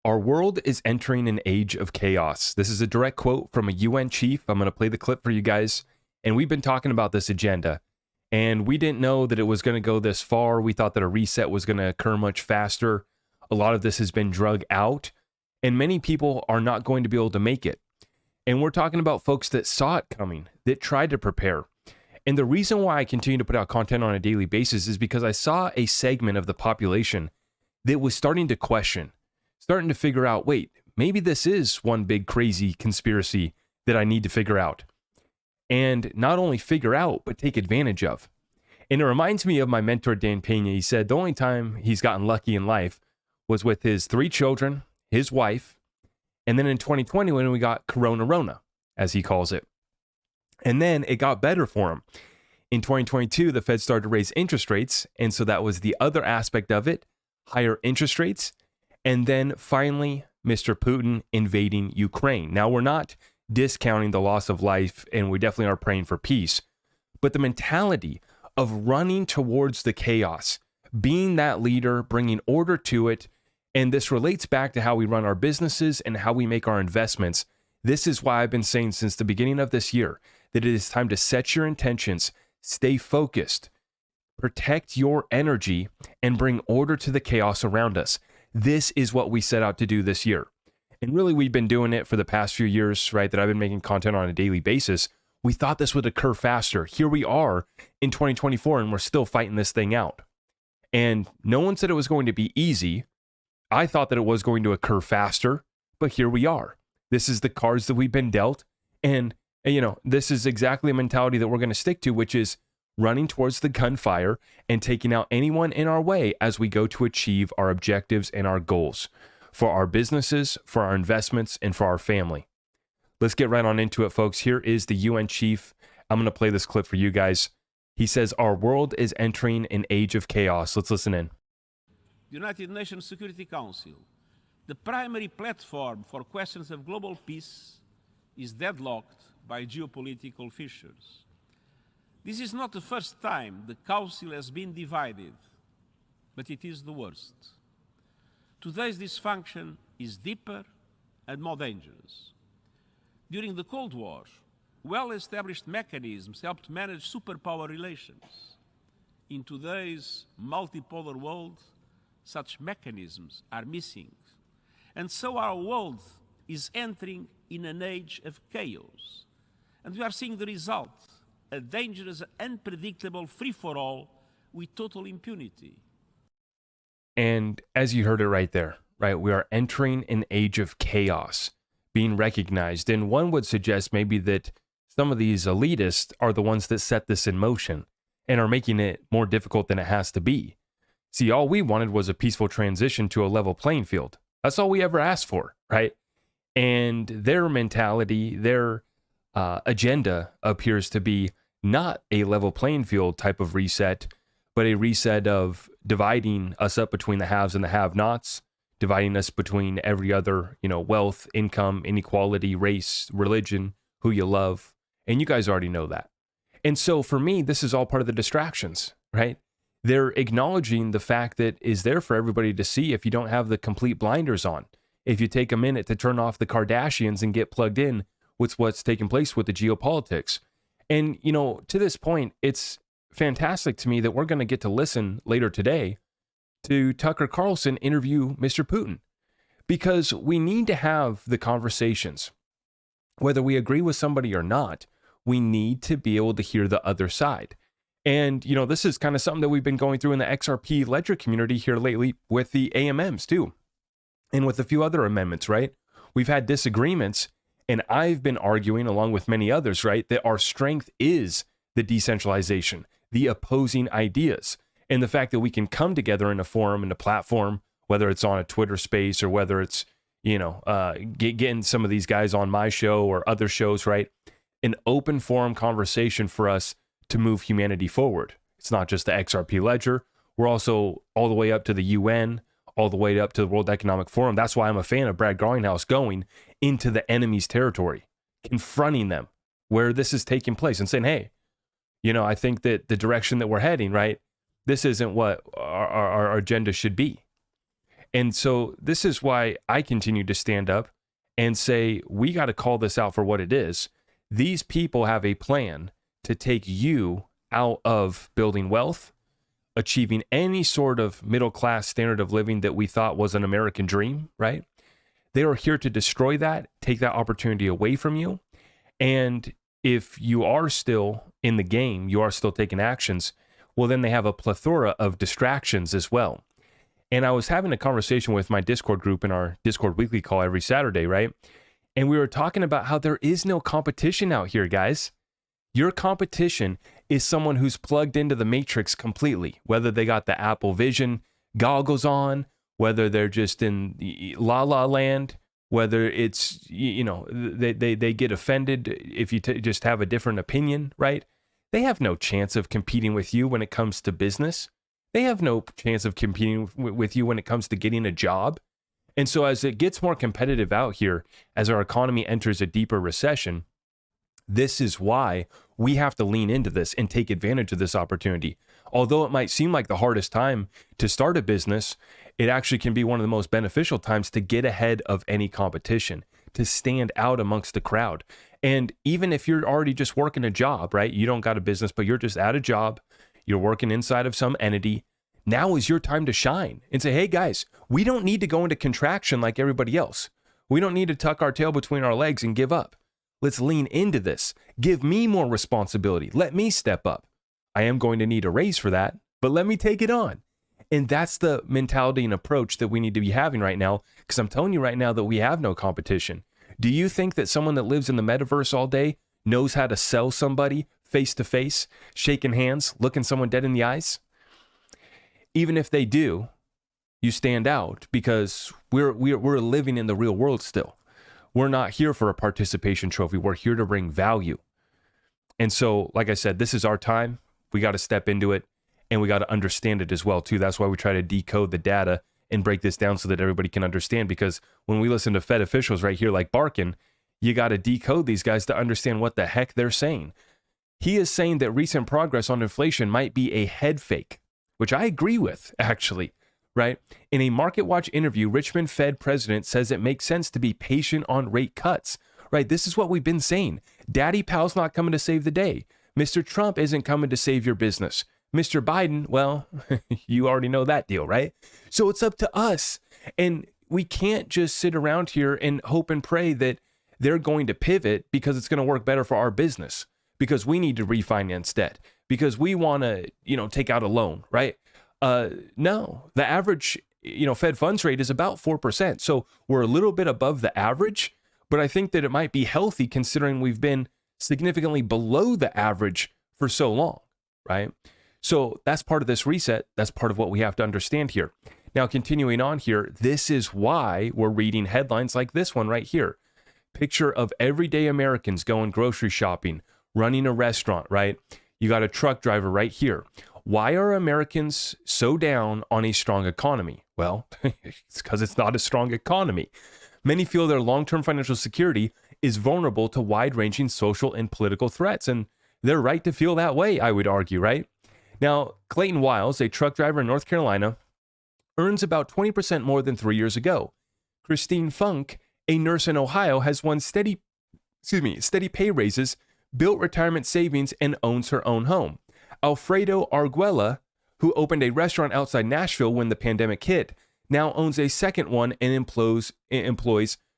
Our world is entering an age of chaos. This is a direct quote from a UN chief. I'm going to play the clip for you guys. And we've been talking about this agenda. And we didn't know that it was going to go this far. We thought that a reset was going to occur much faster. A lot of this has been drug out. And many people are not going to be able to make it. And we're talking about folks that saw it coming, that tried to prepare. And the reason why I continue to put out content on a daily basis is because I saw a segment of the population that was starting to question, starting to figure out, wait, maybe this is one big crazy conspiracy that I need to figure out. And not only figure out, but take advantage of. And it reminds me of my mentor, Dan Pena. He said the only time he's gotten lucky in life was with his 3 children, his wife, and then in 2020 when we got Corona, as he calls it. And then it got better for him. In 2022, the Fed started to raise interest rates. And so that was the other aspect of it, higher interest rates. And then finally, Mr. Putin invading Ukraine. Now, we're not discounting the loss of life, and we definitely are praying for peace. But the mentality of running towards the chaos, being that leader, bringing order to it, and this relates back to how we run our businesses and how we make our investments. This is why I've been saying since the beginning of this year that it is time to set your intentions, stay focused, protect your energy, and bring order to the chaos around us. This is what we set out to do this year. And really, we've been doing it for the past few years, right? That I've been making content on a daily basis. We thought this would occur faster. Here we are in 2024, and we're still fighting this thing out. And no one said it was going to be easy. I thought that it was going to occur faster, but here we are. This is the cards that we've been dealt. And, this is exactly a mentality that we're going to stick to, which is running towards the gunfire and taking out anyone in our way as we go to achieve our objectives and our goals for our businesses, for our investments, and for our family. Let's get right on into it, folks. Here is the UN chief. I'm going to play this clip for you guys. He says, our world is entering an age of chaos. Let's listen in. The United Nations Security Council, the primary platform for questions of global peace, is deadlocked by geopolitical fissures. This is not the first time the Council has been divided, but it is the worst. Today's dysfunction is deeper and more dangerous. During the Cold War, well-established mechanisms helped manage superpower relations. In today's multipolar world, such mechanisms are missing. And so our world is entering in an age of chaos. And we are seeing the result, a dangerous, unpredictable free-for-all with total impunity. And as you heard it right there, right, we are entering an age of chaos being recognized. And one would suggest maybe that some of these elitists are the ones that set this in motion and are making it more difficult than it has to be. See, all we wanted was a peaceful transition to a level playing field. That's all we ever asked for, right? And their mentality, their agenda appears to be not a level playing field type of reset, but a reset of dividing us up between the haves and the have-nots, dividing us between every other, wealth, income, inequality, race, religion, who you love. And you guys already know that. And so for me, this is all part of the distractions, right? They're acknowledging the fact that is there for everybody to see if you don't have the complete blinders on. If you take a minute to turn off the Kardashians and get plugged in with what's taking place with the geopolitics. And, to this point, it's fantastic to me that we're going to get to listen later today to Tucker Carlson interview Mr. Putin, because we need to have the conversations. Whether we agree with somebody or not, we need to be able to hear the other side. And, this is kind of something that we've been going through in the XRP ledger community here lately with the AMMs too, and with a few other amendments, right? We've had disagreements, and I've been arguing along with many others, right, that our strength is the decentralization, the opposing ideas, and the fact that we can come together in a forum and a platform, whether it's on a Twitter space or whether it's, getting some of these guys on my show or other shows, right? An open forum conversation for us to move humanity forward. It's not just the XRP ledger. We're also all the way up to the UN, all the way up to the World Economic Forum. That's why I'm a fan of Brad Garlinghouse going into the enemy's territory, confronting them where this is taking place and saying, hey, I think that the direction that we're heading, right, this isn't what our agenda should be. And so this is why I continue to stand up and say, we got to call this out for what it is. These people have a plan to take you out of building wealth, achieving any sort of middle-class standard of living that we thought was an American dream, right? They are here to destroy that, take that opportunity away from you. And if you are still in the game, you are still taking actions, well, then they have a plethora of distractions as well. And I was having a conversation with my Discord group in our Discord weekly call every Saturday, right? And we were talking about how there is no competition out here, guys. Your competition is someone who's plugged into the matrix completely, whether they got the Apple Vision goggles on, whether they're just in la la land, whether it's, they get offended if you just have a different opinion, right? They have no chance of competing with you when it comes to business. They have no chance of competing with you when it comes to getting a job. And so as it gets more competitive out here, as our economy enters a deeper recession, this is why we have to lean into this and take advantage of this opportunity. Although it might seem like the hardest time to start a business, it actually can be one of the most beneficial times to get ahead of any competition, to stand out amongst the crowd. And even if you're already just working a job, right? You don't got a business, but you're just at a job, you're working inside of some entity. Now is your time to shine and say, hey guys, we don't need to go into contraction like everybody else. We don't need to tuck our tail between our legs and give up. Let's lean into this. Give me more responsibility. Let me step up. I am going to need a raise for that, but let me take it on. And that's the mentality and approach that we need to be having right now, because I'm telling you right now that we have no competition. Do you think that someone that lives in the metaverse all day knows how to sell somebody face to face, shaking hands, looking someone dead in the eyes? Even if they do, you stand out because we're living in the real world still. We're not here for a participation trophy. We're here to bring value. And so, like I said, this is our time. We got to step into it and we got to understand it as well, too. That's why we try to decode the data and break this down so that everybody can understand. Because when we listen to Fed officials right here like Barkin, you got to decode these guys to understand what the heck they're saying. He is saying that recent progress on inflation might be a head fake, which I agree with, actually, right? In a MarketWatch interview, Richmond Fed president says it makes sense to be patient on rate cuts, right? This is what we've been saying. Daddy Pal's not coming to save the day. Mr. Trump isn't coming to save your business. Mr. Biden, well, you already know that deal, right? So it's up to us. And we can't just sit around here and hope and pray that they're going to pivot because it's going to work better for our business, because we need to refinance debt, because we want to, take out a loan, right? No, the average, Fed funds rate is about 4%. So we're a little bit above the average, but I think that it might be healthy considering we've been significantly below the average for so long, right? So that's part of this reset. That's part of what we have to understand here. Now, continuing on here, this is why we're reading headlines like this one right here. Picture of everyday Americans going grocery shopping, running a restaurant, right? You got a truck driver right here. Why are Americans so down on a strong economy? Well, it's because it's not a strong economy. Many feel their long-term financial security is vulnerable to wide-ranging social and political threats, and they're right to feel that way, I would argue, right? Now, Clayton Wiles, a truck driver in North Carolina, earns about 20% more than 3 years ago. Christine Funk, a nurse in Ohio, has won steady pay raises, built retirement savings, and owns her own home. Alfredo Arguella, who opened a restaurant outside Nashville when the pandemic hit, now owns a second one and employs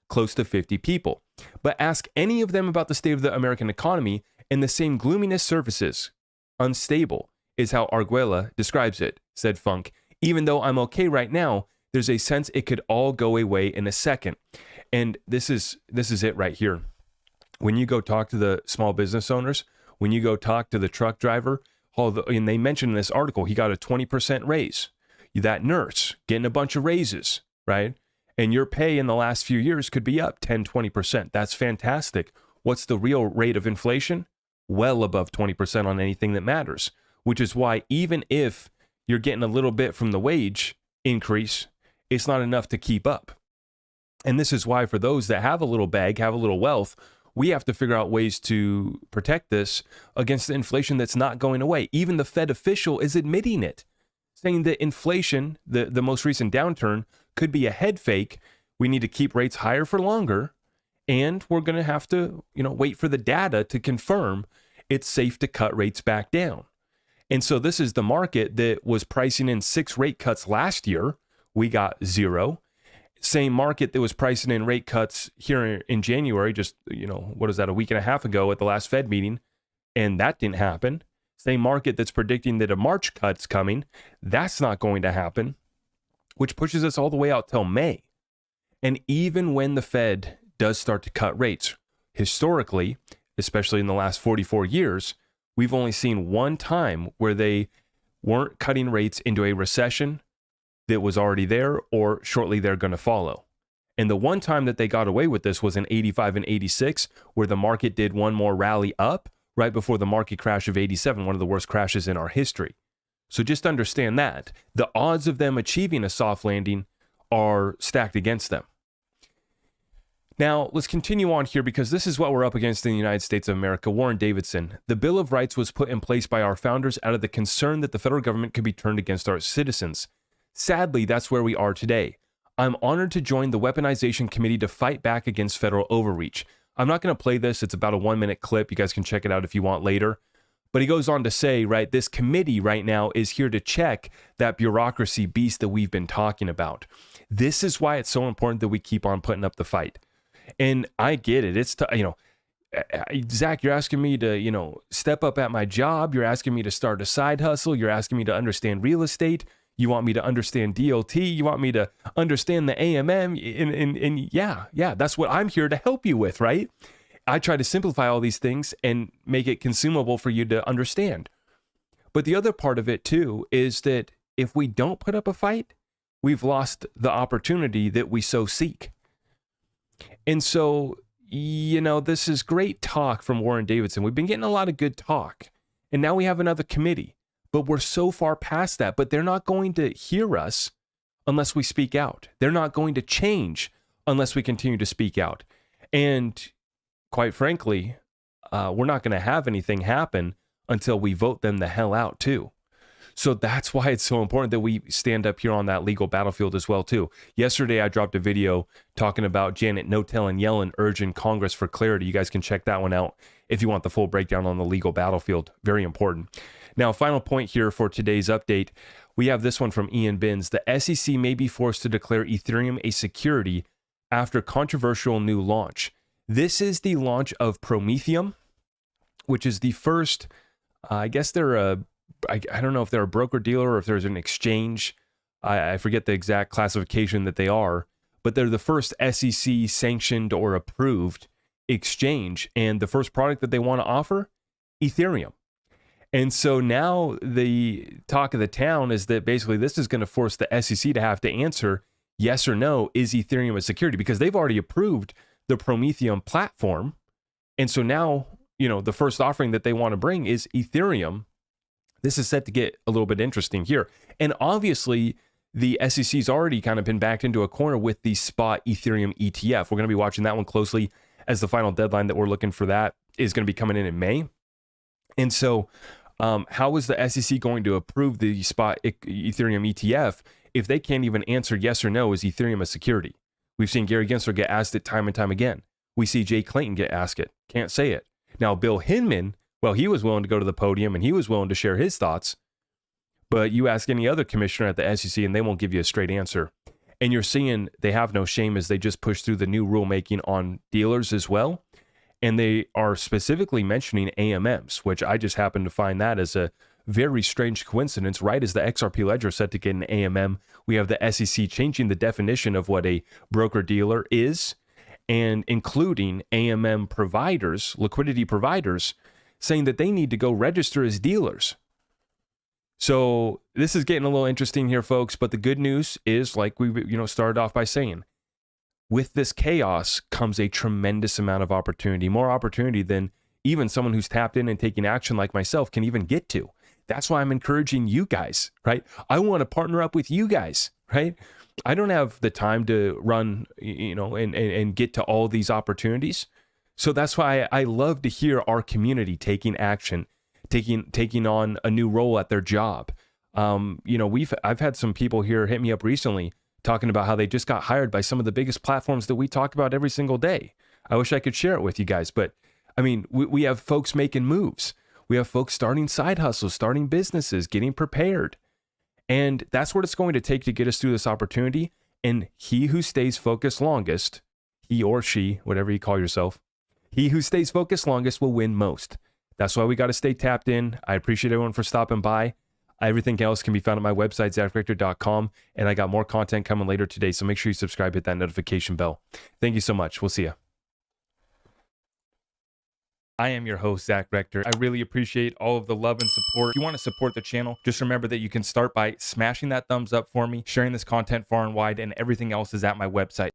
close to 50 people. But ask any of them about the state of the American economy, and the same gloominess surfaces. Unstable is how Arguella describes it, said Funk. Even though I'm okay right now, there's a sense it could all go away in a second. And this is it right here. When you go talk to the small business owners, when you go talk to the truck driver, and they mentioned in this article, he got a 20% raise. That nurse getting a bunch of raises, right? And your pay in the last few years could be up 10, 20%. That's fantastic. What's the real rate of inflation? Well above 20% on anything that matters, which is why even if you're getting a little bit from the wage increase, it's not enough to keep up. And this is why for those that have a little bag, have a little wealth, we have to figure out ways to protect this against the inflation that's not going away. Even the Fed official is admitting it, saying that inflation, the most recent downturn, could be a head fake. We need to keep rates higher for longer, and we're going to have to, wait for the data to confirm it's safe to cut rates back down. And so this is the market that was pricing in 6 rate cuts last year. We got 0. Same market that was pricing in rate cuts here in January, just, what is that, a week and a half ago at the last Fed meeting, and that didn't happen. Same market that's predicting that a March cut's coming, that's not going to happen, which pushes us all the way out till May. And even when the Fed does start to cut rates, historically, especially in the last 44 years, we've only seen one time where they weren't cutting rates into a recession that was already there or shortly they're going to follow. And the one time that they got away with this was in 85 and 86, where the market did one more rally up right before the market crash of 87, one of the worst crashes in our history. So just understand that. The odds of them achieving a soft landing are stacked against them. Now, let's continue on here because this is what we're up against in the United States of America. Warren Davidson. The Bill of Rights was put in place by our founders out of the concern that the federal government could be turned against our citizens. Sadly, that's where we are today. I'm honored to join the Weaponization Committee to fight back against federal overreach. I'm not going to play this. It's about a 1-minute clip. You guys can check it out if you want later. But he goes on to say, right, this committee right now is here to check that bureaucracy beast that we've been talking about. This is why it's so important that we keep on putting up the fight. And I get it. It's, Zach, you're asking me to, step up at my job. You're asking me to start a side hustle. You're asking me to understand real estate. You want me to understand DLT. You want me to understand the AMM. And yeah, that's what I'm here to help you with, right? I try to simplify all these things and make it consumable for you to understand. But the other part of it too is that if we don't put up a fight, we've lost the opportunity that we so seek. And so, this is great talk from Warren Davidson. We've been getting a lot of good talk. And now we have another committee. But we're so far past that. But they're not going to hear us unless we speak out. They're not going to change unless we continue to speak out. And quite frankly, we're not going to have anything happen until we vote them the hell out too. So that's why it's so important that we stand up here on that legal battlefield as well too. Yesterday, I dropped a video talking about Janet No-Tell and Yellen urging Congress for clarity. You guys can check that one out if you want the full breakdown on the legal battlefield. Very important. Now, final point here for today's update. We have this one from Ian Binns. The SEC may be forced to declare Ethereum a security after controversial new launch. This is the launch of Prometheum, which is the first, I guess they're I don't know if they're a broker-dealer or if there's an exchange. I forget the exact classification that they are, but they're the first SEC-sanctioned or approved exchange. And the first product that they want to offer, Ethereum. And so now the talk of the town is that basically this is going to force the SEC to have to answer yes or no, is Ethereum a security? Because they've already approved the Prometheum platform. And so now, the first offering that they want to bring is Ethereum. This is set to get a little bit interesting here. And obviously, the SEC's already kind of been backed into a corner with the spot Ethereum ETF. We're going to be watching that one closely as the final deadline that we're looking for that is going to be coming in May. And so how is the SEC going to approve the spot Ethereum ETF if they can't even answer yes or no, is Ethereum a security? We've seen Gary Gensler get asked it time and time again. We see Jay Clayton get asked it. Can't say it. Now, Bill Hinman, well, he was willing to go to the podium and he was willing to share his thoughts. But you ask any other commissioner at the SEC and they won't give you a straight answer. And you're seeing they have no shame as they just push through the new rulemaking on dealers as well. And they are specifically mentioning AMMs, which I just happen to find that as a very strange coincidence. Right as the XRP ledger is set to get an AMM, we have the SEC changing the definition of what a broker-dealer is and including AMM providers, liquidity providers, saying that they need to go register as dealers. So this is getting a little interesting here, folks. But the good news is, like we started off by saying, with this chaos comes a tremendous amount of opportunity, more opportunity than even someone who's tapped in and taking action like myself can even get to. That's why I'm encouraging you guys, right? I want to partner up with you guys, right? I don't have the time to run, and get to all these opportunities. So that's why I love to hear our community taking action, taking on a new role at their job. I've had some people here hit me up recently talking about how they just got hired by some of the biggest platforms that we talk about every single day. I wish I could share it with you guys, but I mean, we have folks making moves. We have folks starting side hustles, starting businesses, getting prepared. And that's what it's going to take to get us through this opportunity. And he who stays focused longest, he or she, whatever you call yourself, he who stays focused longest will win most. That's why we got to stay tapped in. I appreciate everyone for stopping by. Everything else can be found at my website, zachrector.com. And I got more content coming later today. So make sure you subscribe, hit that notification bell. Thank you so much. We'll see you. I am your host, Zach Rector. I really appreciate all of the love and support. If you want to support the channel, just remember that you can start by smashing that thumbs up for me, sharing this content far and wide, and everything else is at my website.